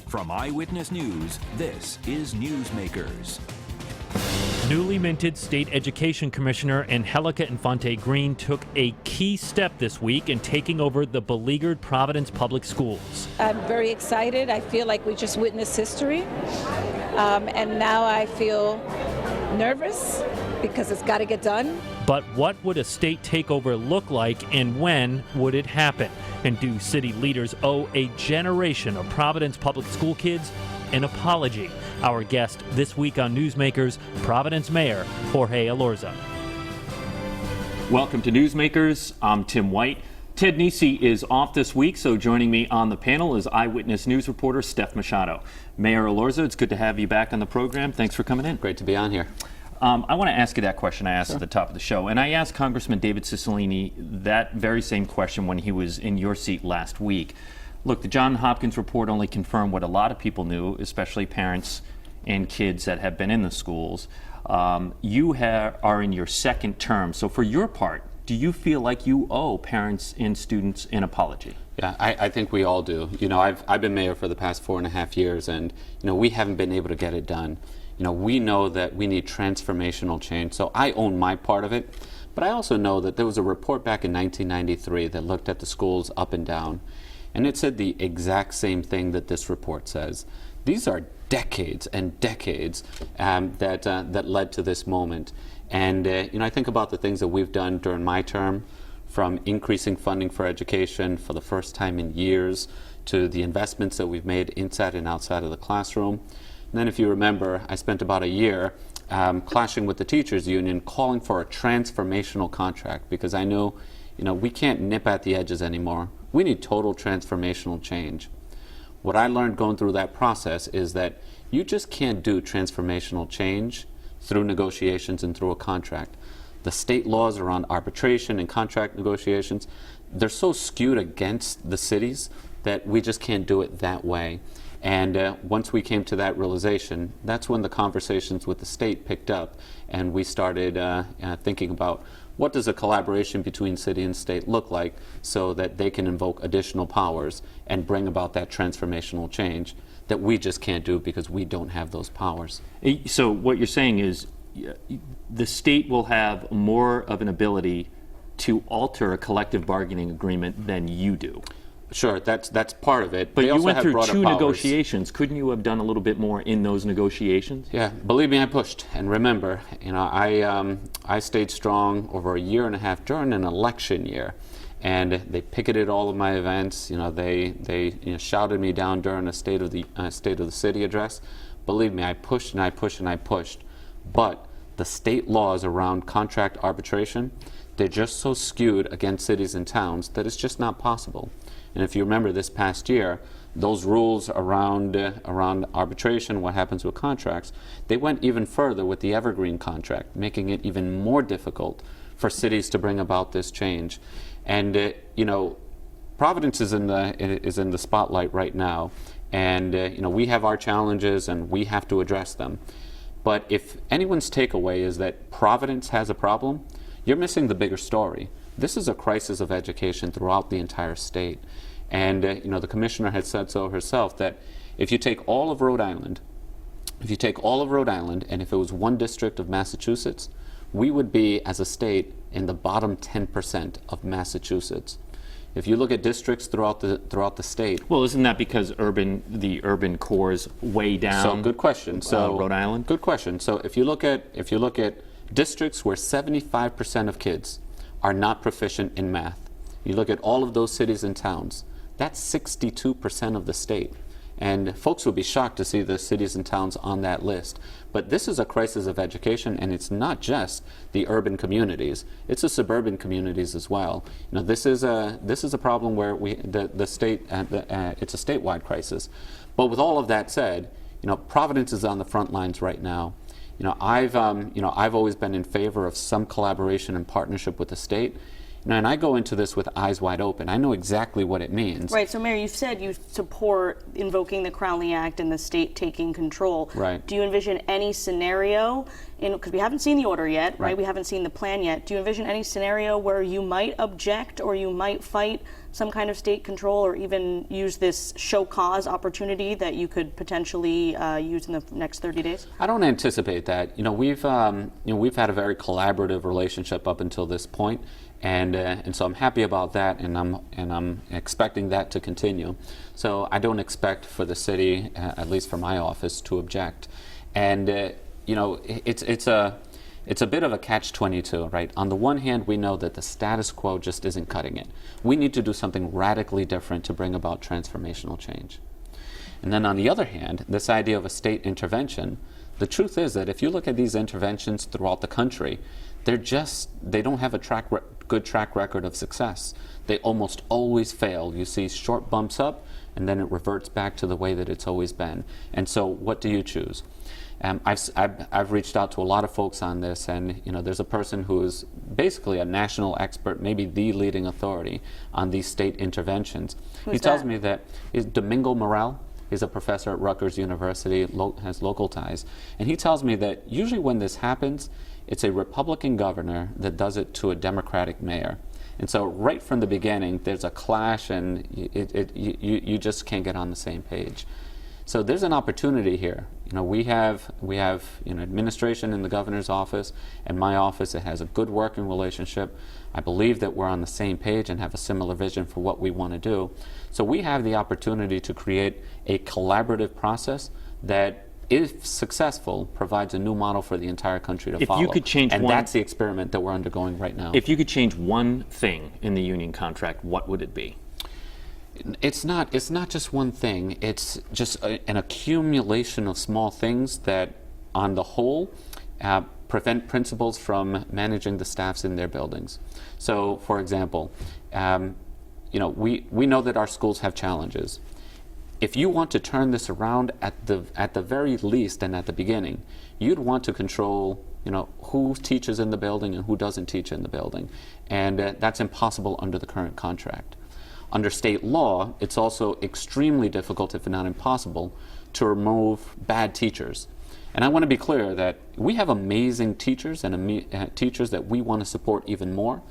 From Eyewitness News, this is Newsmakers. Newly minted State Education Commissioner Angelica Infante-Green took a key step this week in taking over the beleaguered Providence Public Schools. I'm very excited. I feel like we just witnessed history. And now I feel nervous because it's got to get done. But what would a state takeover look like, and when would it happen? And do city leaders owe a generation of Providence public school kids an apology? Our guest this week on Newsmakers, Providence Mayor Jorge Elorza. Welcome to Newsmakers. I'm Tim White. Ted Nisi is off this week, so joining me on the panel is Eyewitness News reporter Steph Machado. Mayor Elorza, it's good to have you back on the program. Thanks for coming in. Great to be on here. I want to ask you that question I asked at the top of the show, and I asked Congressman David Cicilline that very same question when he was in your seat last week. Look, the Johns Hopkins report only confirmed what a lot of people knew, especially parents and kids that have been in the schools. You are in your second term, so for your part, do you feel like you owe parents and students an apology? Yeah, I think we all do. You know, I've been mayor for the past 4.5 years, and we haven't been able to get it done. We know that we need transformational change, so I own my part of it. But I also know that there was a report back in 1993 that looked at the schools up and down, and it said the exact same thing that this report says. These are decades and decades that led to this moment. And I think about the things that we've done during my term, from increasing funding for education for the first time in years, to the investments that we've made inside and outside of the classroom. And then, if you remember, I spent about a year clashing with the teachers union, calling for a transformational contract, because I knew, we can't nip at the edges anymore. We need total transformational change. What I learned going through that process is that you just can't do transformational change through negotiations and through a contract. The state laws around arbitration and contract negotiations, they're so skewed against the cities that we just can't do it that way. And once we came to that realization, that's when the conversations with the state picked up, and we started thinking about what does a collaboration between city and state look like so that they can invoke additional powers and bring about that transformational change that we just can't do because we don't have those powers. So what you're saying is the state will have more of an ability to alter a collective bargaining agreement than you do. Sure, that's part of it. But you went through two negotiations. Couldn't you have done a little bit more in those negotiations? Yeah, believe me, I pushed. And remember, I stayed strong over a year and a half during an election year, and they picketed all of my events. They shouted me down during a state of the city address. Believe me, I pushed and I pushed and I pushed. But the state laws around contract arbitration, they're just so skewed against cities and towns that it's just not possible. And if you remember this past year, those rules around arbitration, what happens with contracts, they went even further with the Evergreen contract, making it even more difficult for cities to bring about this change. And Providence is in the spotlight right now, and we have our challenges and we have to address them. But if anyone's takeaway is that Providence has a problem, you're missing the bigger story. This is a crisis of education throughout the entire state. And the commissioner had said so herself, that if you take all of Rhode Island, and if it was one district of Massachusetts, we would be, as a state, in the bottom 10% of Massachusetts. If you look at districts throughout the state. Well, isn't that because the urban core is way down? So good question. So Rhode Island. Good question. So if you look at districts where 75% of kids are not proficient in math, you look at all of those cities and towns, that's 62% of the state. And folks would be shocked to see the cities and towns on that list. But this is a crisis of education, and it's not just the urban communities; it's the suburban communities as well. This is a problem where the state it's a statewide crisis. But with all of that said, Providence is on the front lines right now. I've always been in favor of some collaboration and partnership with the state. And I go into this with eyes wide open. I know exactly what it means. Right. So, Mayor, you said you support invoking the Crowley Act and the state taking control. Right. Do you envision any scenario, because we haven't seen the order yet, right? We haven't seen the plan yet. Do you envision any scenario where you might object or you might fight some kind of state control, or even use this show cause opportunity that you could potentially use in the next 30 days? I don't anticipate that. We've had a very collaborative relationship up until this point, and so I'm happy about that, and I'm expecting that to continue. So I don't expect for the city, at least for my office, to object. And it's a bit of a catch-22, right? On the one hand, we know that the status quo just isn't cutting it. We need to do something radically different to bring about transformational change. And then on the other hand, this idea of a state intervention, the truth is that if you look at these interventions throughout the country, they don't have a good track record of success. They almost always fail. You see short bumps up, and then it reverts back to the way that it's always been. And so what do you choose? I've reached out to a lot of folks on this, and there's a person who is basically a national expert, maybe the leading authority on these state interventions. He tells me that Domingo Morel is a professor at Rutgers University, has local ties, and he tells me that usually when this happens, it's a Republican governor that does it to a Democratic mayor. And so right from the beginning, there's a clash, and you just can't get on the same page. So there's an opportunity here. We have administration in the governor's office and my office that has a good working relationship. I believe that we're on the same page and have a similar vision for what we want to do. So we have the opportunity to create a collaborative process that, if successful, provides a new model for the entire country to follow. If you could change and that's the experiment that we're undergoing right now. If you could change one thing in the union contract, what would it be? It's not just one thing. It's just an accumulation of small things that, on the whole, prevent principals from managing the staffs in their buildings. So, for example, we know that our schools have challenges. If you want to turn this around at the very least and at the beginning, you'd want to control who teaches in the building and who doesn't teach in the building, and that's impossible under the current contract. Under state law, it's also extremely difficult, if not impossible, to remove bad teachers. And I want to be clear that we have amazing teachers and teachers that we want to support even more,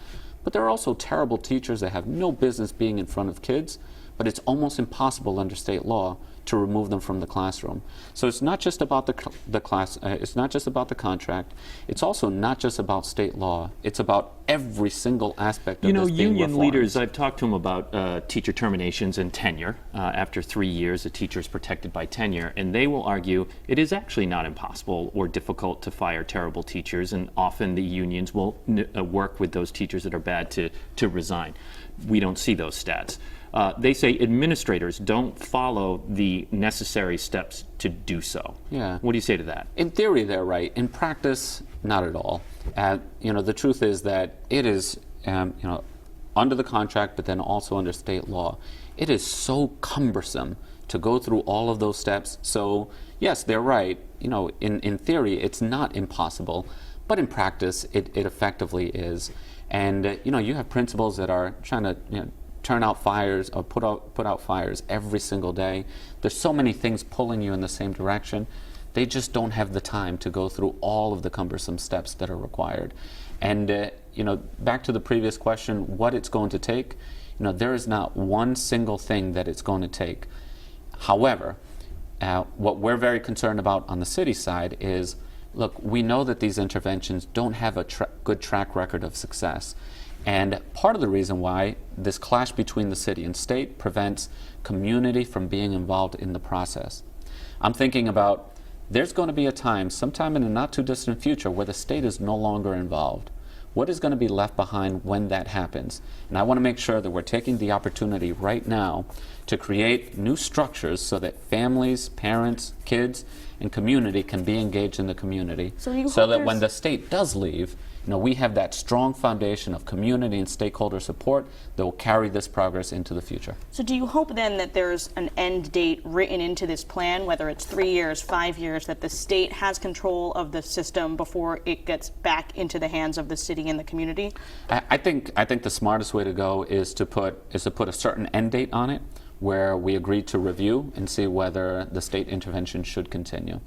but there are also terrible teachers that have no business being in front of kids, but it's almost impossible under state law to remove them from the classroom. So it's not just about the class. It's not just about the contract. It's also not just about state law. It's about every single aspect of this being union reformed. leaders, I've talked to them about teacher terminations and tenure. After 3 years, a teacher is protected by tenure, and they will argue it is actually not impossible or difficult to fire terrible teachers, and often the unions will work with those teachers that are bad to resign. We don't see those stats. They say administrators don't follow the necessary steps to do so. Yeah. What do you say to that? In theory, they're right. In practice, not at all. The truth is that it is, under the contract, but then also under state law, it is so cumbersome to go through all of those steps. So, yes, they're right. In theory, it's not impossible, but in practice, it effectively is. And you have principals that are trying to turn out fires or put out fires every single day. There's so many things pulling you in the same direction. They just don't have the time to go through all of the cumbersome steps that are required. And back to the previous question, what it's going to take, there is not one single thing that it's going to take. However, what we're very concerned about on the city side is, look, we know that these interventions don't have a good track record of success. And part of the reason why this clash between the city and state prevents community from being involved in the process. I'm thinking about, there's going to be a time, sometime in the not too distant future, where the state is no longer involved. What is going to be left behind when that happens? And I want to make sure that we're taking the opportunity right now to create new structures so that families, parents, kids, and community can be engaged in the community, so that when the state does leave, we have that strong foundation of community and stakeholder support that will carry this progress into the future. So do you hope then that there's an end date written into this plan, whether it's 3 years, 5 years, that the state has control of the system before it gets back into the hands of the city and the community? I think the smartest way to go is to put a certain end date on it, where we agree to review and see whether the state intervention should continue.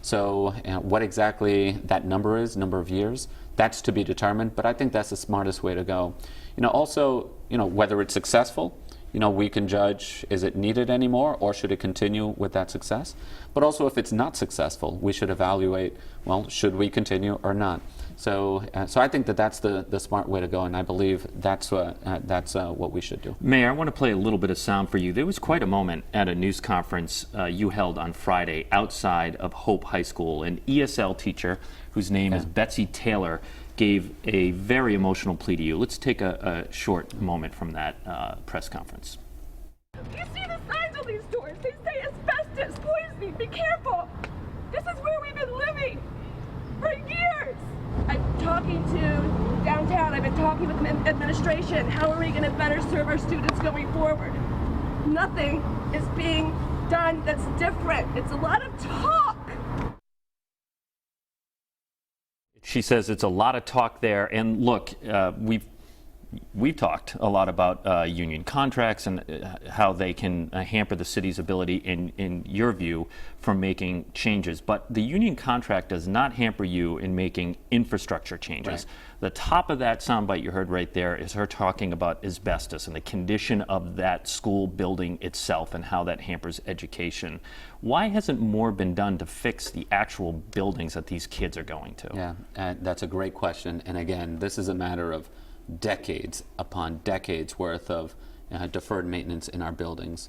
So what exactly that number of years, that's to be determined, but I think that's the smartest way to go. Also, whether it's successful, we can judge, is it needed anymore, or should it continue with that success? But also, if it's not successful, we should evaluate, well, should we continue or not? So I think that's the smart way to go, and I believe that's what we should do. Mayor, I want to play a little bit of sound for you. There was quite a moment at a news conference you held on Friday outside of Hope High School. An ESL teacher, whose name is Betsy Taylor, gave a very emotional plea to you. Let's take a short moment from that press conference. You see the signs on these doors. They say asbestos, poisoning, be careful. This is where we've been living for years. I'm talking to downtown. I've been talking with administration. How are we going to better serve our students going forward? Nothing is being done that's different. It's a lot of talk. She says it's a lot of talk there. And look, we've talked a lot about union contracts and how they can hamper the city's ability, in your view, from making changes. But the union contract does not hamper you in making infrastructure changes. Right. The top of that soundbite you heard right there is her talking about asbestos and the condition of that school building itself and how that hampers education. Why hasn't more been done to fix the actual buildings that these kids are going to? Yeah, that's a great question. And again, this is a matter of decades upon decades worth of deferred maintenance in our buildings.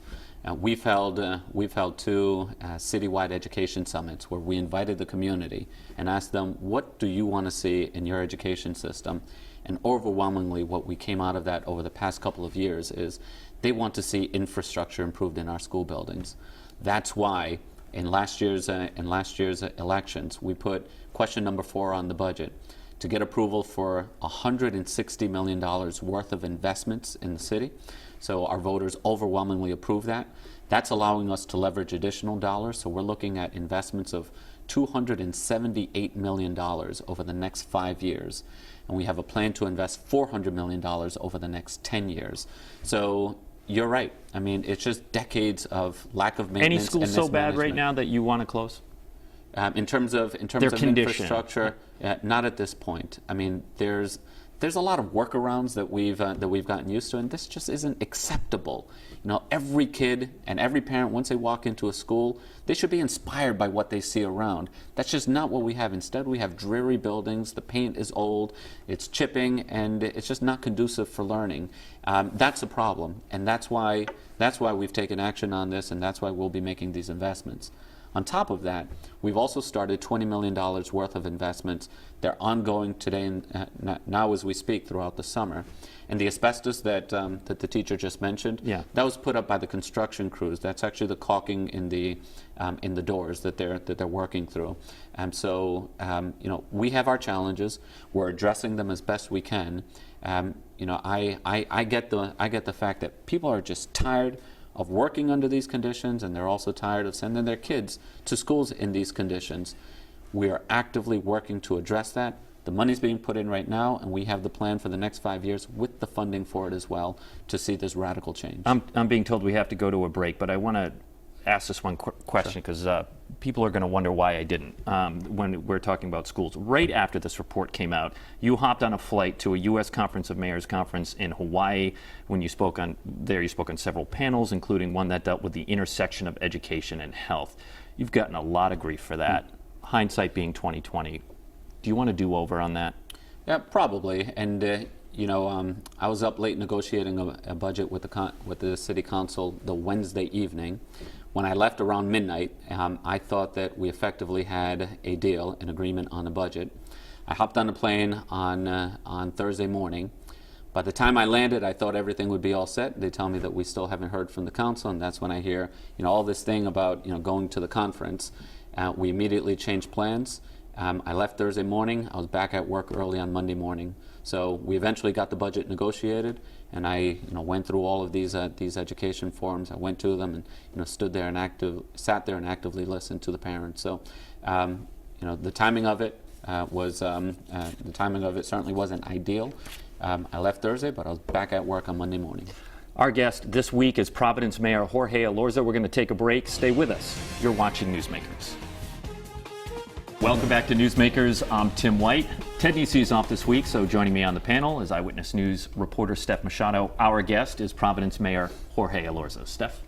We've held 2 citywide education summits where we invited the community and asked them, what do you want to see in your education system? And overwhelmingly, what we came out of that over the past couple of years is they want to see infrastructure improved in our school buildings. That's why in last year's elections, we put question number 4 on the budget to get approval for $160 million worth of investments in the city. So our voters overwhelmingly approved that. That's allowing us to leverage additional dollars. So we're looking at investments of $278 million over the next 5 years. And we have a plan to invest $400 million over the next 10 years. So you're right. I mean, it's just decades of lack of maintenance. Any school so bad right now that you want to close? In terms of infrastructure, not at this point. I mean, there's a lot of workarounds that we've gotten used to, and this just isn't acceptable. Every kid and every parent, once they walk into a school, they should be inspired by what they see around. That's just not what we have. Instead, we have dreary buildings. The paint is old, it's chipping, and it's just not conducive for learning. That's a problem, and that's why we've taken action on this, and that's why we'll be making these investments. On top of that, we've also started $20 million worth of investments. They're ongoing today and now as we speak throughout the summer. And the asbestos that the teacher just mentioned, that was put up by the construction crews. That's actually the caulking in the doors that they're working through. And so we have our challenges. We're addressing them as best we can. I get the fact that people are just tired of working under these conditions, and they're also tired of sending their kids to schools in these conditions. We are actively working to address that. The money's being put in right now, and we have the plan for the next 5 years with the funding for it as well to see this radical change. I'm being told we have to go to a break, but I want to ask this one question because people are going to wonder why I didn't when we're talking about schools. Right after this report came out, you hopped on a flight to a U.S. Conference of Mayors conference in Hawaii. When you spoke on several panels, including one that dealt with the intersection of education and health. You've gotten a lot of grief for that. Hindsight being 2020. Do you want to do over on that? Yeah, probably. And I was up late negotiating a budget with the city council the Wednesday evening. When I left around midnight, I thought that we effectively had a deal, an agreement on the budget. I hopped on the plane on Thursday morning. By the time I landed, I thought everything would be all set. They tell me that we still haven't heard from the council, and that's when I hear all this thing about going to the conference. We immediately changed plans. I left Thursday morning. I was back at work early on Monday morning. So we eventually got the budget negotiated, and I went through all of these education forums. I went to them and sat there and actively listened to the parents. So the timing of it certainly wasn't ideal. I left Thursday, but I was back at work on Monday morning. Our guest this week is Providence Mayor Jorge Elorza. We're going to take a break. Stay with us. You're watching Newsmakers. Welcome back to Newsmakers. I'm Tim White. Ted Nesi is off this week, so joining me on the panel is Eyewitness News reporter Steph Machado. Our guest is Providence Mayor Jorge Elorza. Steph?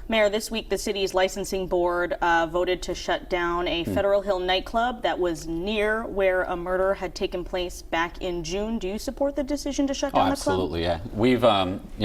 Mayor, this week the city's licensing board voted to shut down a Federal Hill nightclub that was near where a murder had taken place back in June. Do you support the decision to shut down the club? Absolutely, yeah.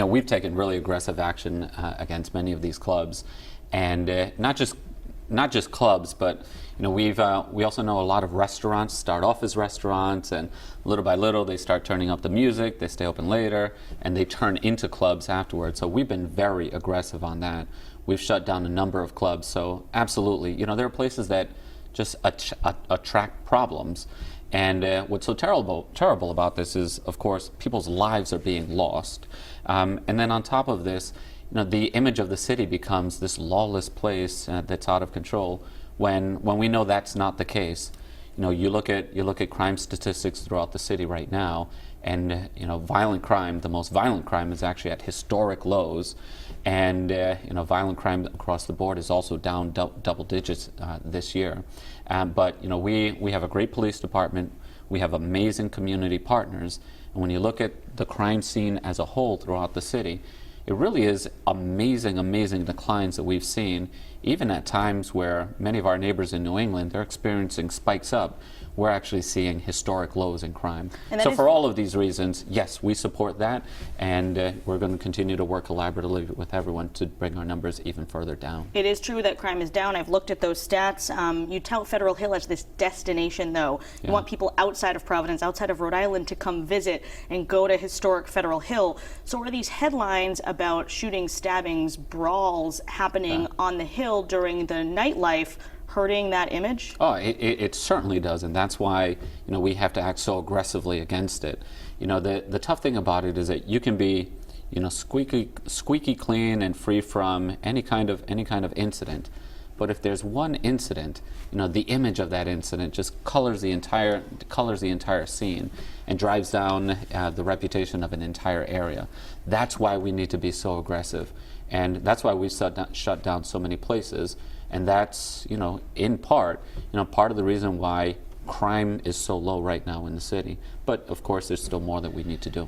We've taken really aggressive action against many of these clubs, and not just clubs, but we also know a lot of restaurants start off as restaurants, and little by little they start turning up the music, they stay open later, and they turn into clubs afterwards. So we've been very aggressive on that. We've shut down a number of clubs. So absolutely, there are places that just attract problems. And what's so terrible about this is, of course, people's lives are being lost. And then on top of this, the image of the city becomes this lawless place that's out of control. When we know that's not the case. You look at crime statistics throughout the city right now, and violent crime, the most violent crime, is actually at historic lows, and violent crime across the board is also down double digits this year. But we have a great police department. We have amazing community partners, and when you look at the crime scene as a whole throughout the city, it really is amazing declines that we've seen, even at times where many of our neighbors in New England, they're experiencing spikes up. We're actually seeing historic lows in crime. So for all of these reasons, yes, we support that, and we're going to continue to work collaboratively with everyone to bring our numbers even further down. It is true that crime is down. I've looked at those stats. You tout Federal Hill as this destination, though. You want people outside of Providence, outside of Rhode Island, to come visit and go to historic Federal Hill. So are these headlines about shootings, stabbings, brawls happening on the Hill during the nightlife hurting that image? Oh, it certainly does, and that's why we have to act so aggressively against it. The tough thing about it is that you can be squeaky clean and free from any kind of incident, but if there's one incident, the image of that incident just colors the entire scene and drives down the reputation of an entire area. That's why we need to be so aggressive, and that's why we shut down so many places. And that's, in part of the reason why crime is so low right now in the city. But of course, there's still more that we need to do.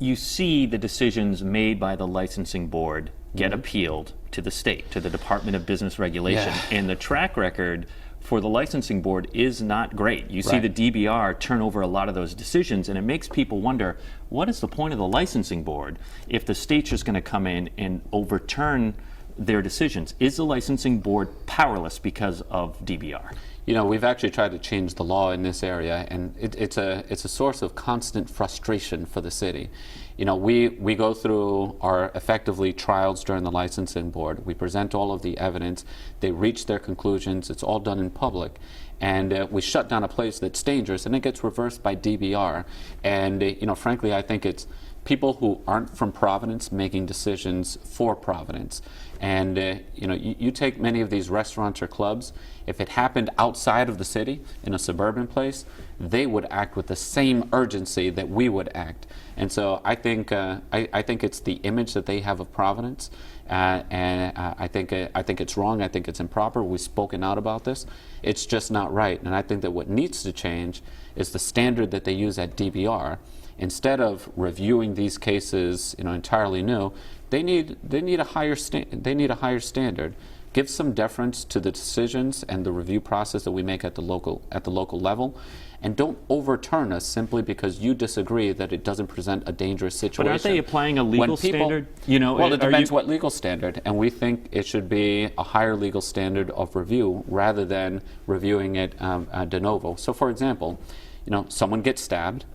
You see the decisions made by the licensing board get appealed to the state, to the Department of Business Regulation, and the track record for the licensing board is not great. You see the DBR turn over a lot of those decisions, and it makes people wonder, what is the point of the licensing board if the state's just going to come in and overturn their decisions? Is the licensing board powerless because of DBR? We've actually tried to change the law in this area, and it's a source of constant frustration for the city. We go through our effectively trials during the licensing board. We present all of the evidence. They reach their conclusions. It's all done in public. And we shut down a place that's dangerous, and it gets reversed by DBR. And, frankly, I think it's people who aren't from Providence making decisions for Providence. And you take many of these restaurants or clubs, if it happened outside of the city in a suburban place, they would act with the same urgency that we would act. And so I think it's the image that they have of Providence, and I think it's wrong. I think it's improper. We've spoken out about this. It's just not right. And I think that what needs to change is the standard that they use at DBR. Instead of reviewing these cases, entirely new, they need a higher standard. Give some deference to the decisions and the review process that we make at the local level, and don't overturn us simply because you disagree that it doesn't present a dangerous situation. But aren't they applying a legal standard? Well, it depends what legal standard, and we think it should be a higher legal standard of review rather than reviewing it de novo. So, for example, someone gets stabbed.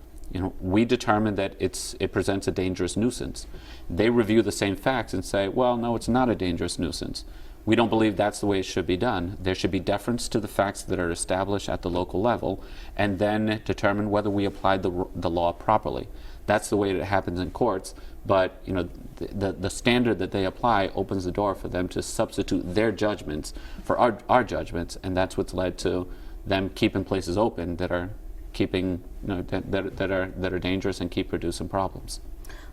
We determine that it presents a dangerous nuisance. They review the same facts and say, well, no, it's not a dangerous nuisance. We don't believe that's the way it should be done. There should be deference to the facts that are established at the local level, and then determine whether we applied the law properly. That's the way it happens in courts. But the standard that they apply opens the door for them to substitute their judgments for our judgments, and that's what's led to them keeping places open that are keeping that are dangerous and keep producing problems.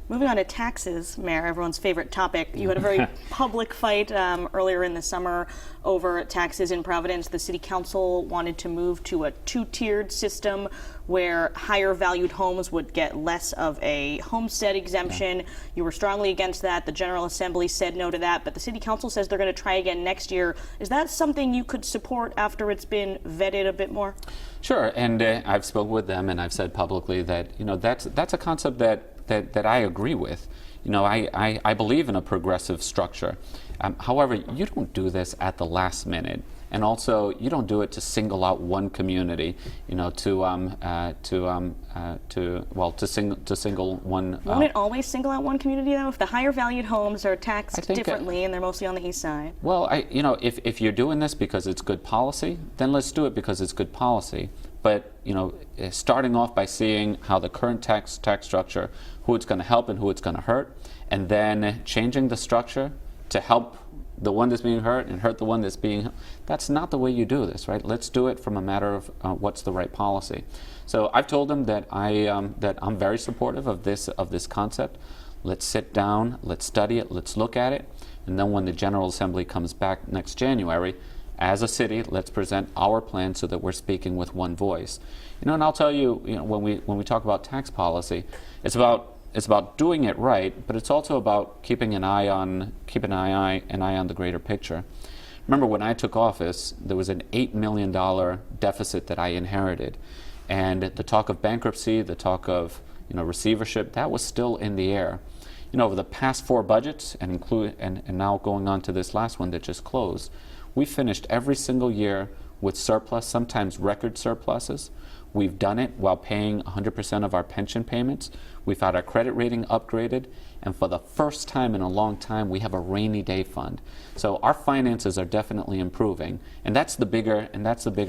Moving on to taxes, Mayor, everyone's favorite topic. You had a very public fight earlier in the summer over taxes in Providence. The city council wanted to move to a two-tiered system where higher valued homes would get less of a homestead exemption. Yeah. You were strongly against that. The General Assembly said no to that, but the city council says they're going to try again next year. Is that something you could support after it's been vetted a bit more? Sure, and I've spoken with them, and I've said publicly that that's a concept that I agree with. I believe in a progressive structure. However, you don't do this at the last minute, and also you don't do it to single out one community. To single one. Won't it always single out one community though? If the higher valued homes are taxed differently and they're mostly on the east side. Well, if you're doing this because it's good policy, then let's do it because it's good policy. But starting off by seeing how the current tax structure, who it's going to help and who it's going to hurt, and then changing the structure to help the one that's being hurt and hurt the one that's being. That's not the way you do this, right? Let's do it from a matter of what's the right policy. So I've told them that I'm very supportive of this concept. Let's sit down, let's study it, let's look at it, and then when the General Assembly comes back next January, as a city, let's present our plan so that we're speaking with one voice. And I'll tell you, when we talk about tax policy, it's about doing it right, but it's also about keeping an eye on the greater picture. Remember, when I took office, there was an $8 million deficit that I inherited, and the talk of bankruptcy, the talk of receivership, that was still in the air. Over the past 4 budgets, and now going on to this last one that just closed, we finished every single year with surplus, sometimes record surpluses. We've done it while paying 100% of our pension payments. We've had our credit rating upgraded, and for the first time in a long time, we have a rainy day fund. So our finances are definitely improving, and that's the bigger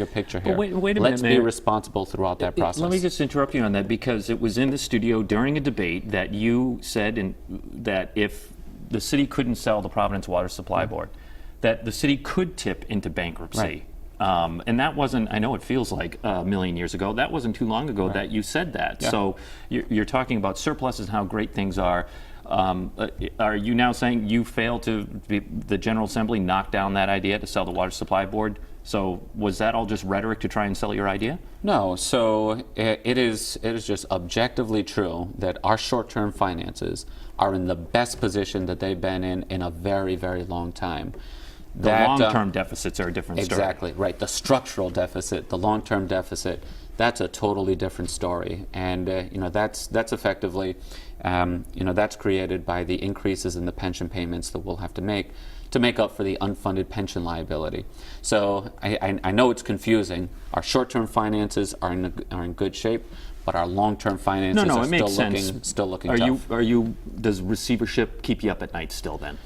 picture here. Wait a minute, Let's be Mayor. responsible throughout that process. Let me just interrupt you on that, because it was in the studio during a debate that you said that if the city couldn't sell the Providence Water Supply Board, that the city could tip into bankruptcy. Right. And that wasn't, I know it feels like a million years ago, that wasn't too long ago that you said that. Yeah. So you're talking about surpluses and how great things are. Are you now saying you failed the General Assembly knocked down that idea to sell the Water Supply Board? So was that all just rhetoric to try and sell your idea? No, so it is just objectively true that our short-term finances are in the best position that they've been in a very, very long time. The long-term deficits are a different story. Exactly, right. The structural deficit, the long-term deficit, that's a totally different story. And that's effectively, that's created by the increases in the pension payments that we'll have to make up for the unfunded pension liability. So I know it's confusing. Our short-term finances are in good shape, but our long-term finances are still looking tough. Does receivership keep you up at night still then?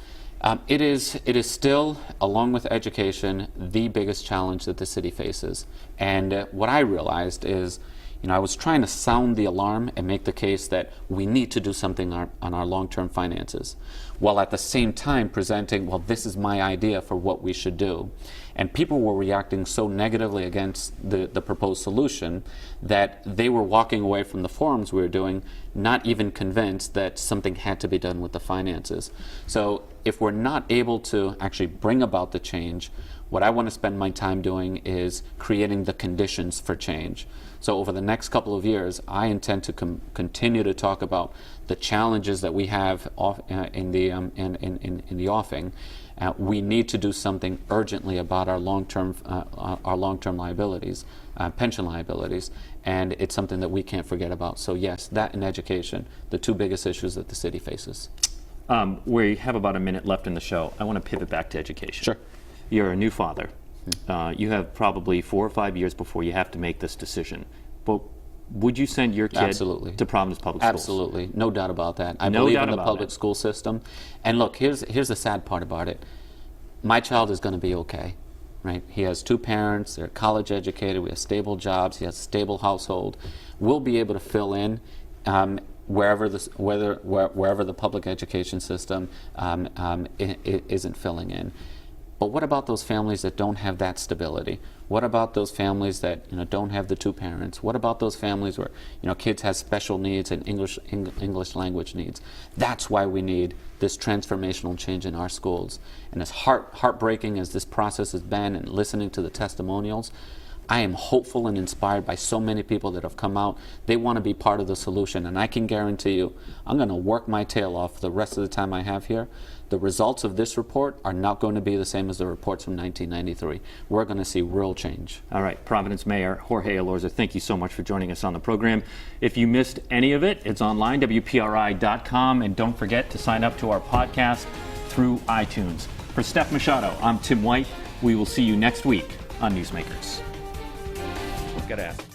It is still, along with education, the biggest challenge that the city faces. And what I realized is, I was trying to sound the alarm and make the case that we need to do something on our long-term finances, while at the same time presenting, well, this is my idea for what we should do. And people were reacting so negatively against the proposed solution that they were walking away from the forums we were doing, not even convinced that something had to be done with the finances. So if we're not able to actually bring about the change, what I want to spend my time doing is creating the conditions for change. So over the next couple of years, I intend to continue to talk about the challenges that we have in the offing. We need to do something urgently about our long-term liabilities, pension liabilities, and it's something that we can't forget about. So yes, that and education, the 2 biggest issues that the city faces. We have about a minute left in the show. I want to pivot back to education. Sure. You're a new father. You have probably 4 or 5 years before you have to make this decision. But would you send your kid to Providence Public Schools? Absolutely, no doubt about that. I believe in the public school system. And look, here's the sad part about it. my child is going to be okay, right? He has 2 parents, they're college educated, we have stable jobs, he has a stable household. We'll be able to fill in wherever the public education system isn't filling in. But what about those families that don't have that stability? What about those families that don't have the 2 parents? What about those families where kids have special needs and English language needs? That's why we need this transformational change in our schools. And as heartbreaking as this process has been, and listening to the testimonials, I am hopeful and inspired by so many people that have come out. They want to be part of the solution, and I can guarantee you, I'm going to work my tail off the rest of the time I have here. The results of this report are not going to be the same as the reports from 1993. We're going to see real change. All right, Providence Mayor Jorge Elorza, thank you so much for joining us on the program. If you missed any of it, it's online, WPRI.com, and don't forget to sign up to our podcast through iTunes. For Steph Machado, I'm Tim White. We will see you next week on Newsmakers. Got to ask.